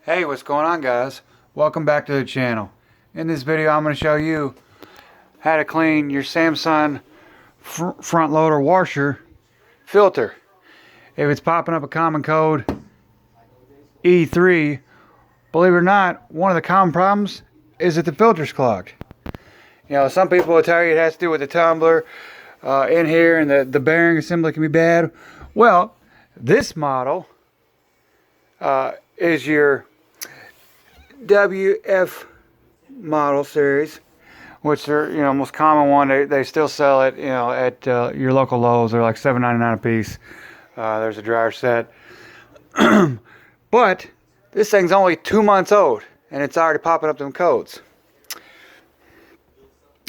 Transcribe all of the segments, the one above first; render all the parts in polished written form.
Hey, what's going on, guys? Welcome back to the channel. In this video I'm going to show you how to clean your Samsung front loader washer filter. If it's popping up a common code E3, believe it or not, one of the common problems is that the filter's clogged. You know, some people will tell you it has to do with the tumbler in here, and the bearing assembly can be bad. Well, this model is your WF model series, which are, you know, most common one. They still sell it, you know, at your local Lowe's. They're like $7.99 a piece. There's a dryer set. But this thing's only 2 months old and it's already popping up them codes.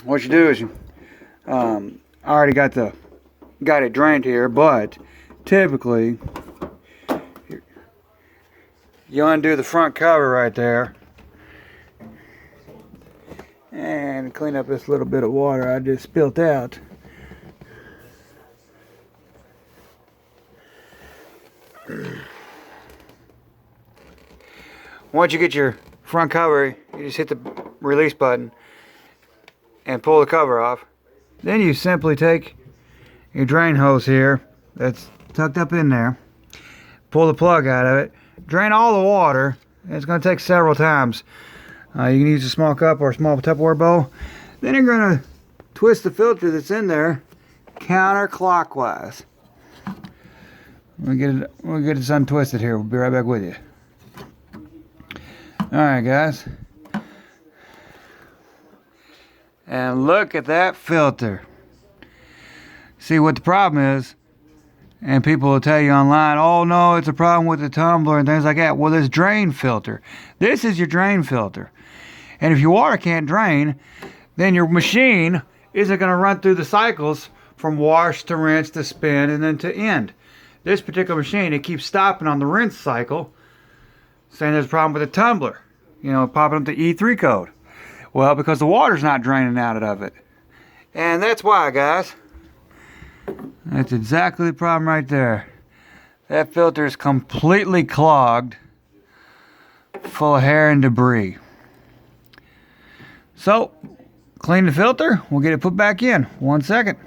What you do is you I already got it drained here, but typically you undo the front cover right there and clean up this little bit of water I just spilt out. Once you get your front cover, you just hit the release button and pull the cover off. Then you simply take your drain hose here that's tucked up in there, pull the plug out of it, drain all the water. It's going to take several times. You can use a small cup or a small Tupperware bowl. Then you're going to twist the filter that's in there counterclockwise. We'll get it untwisted here. We'll be right back with you. Alright, guys. And look at that filter. See what the problem is? And people will tell you online, oh no, it's a problem with the tumbler and things like that. Well, this drain filter. This is your drain filter. And if your water can't drain, then your machine isn't going to run through the cycles from wash to rinse to spin and then to end. This particular machine, it keeps stopping on the rinse cycle, saying there's a problem with the tumbler. You know, popping up the E3 code. Well, because the water's not draining out of it. And that's why, guys. That's exactly the problem right there. That filter is completely clogged, full of hair and debris. So, clean the filter. We'll get it put back in. 1 second.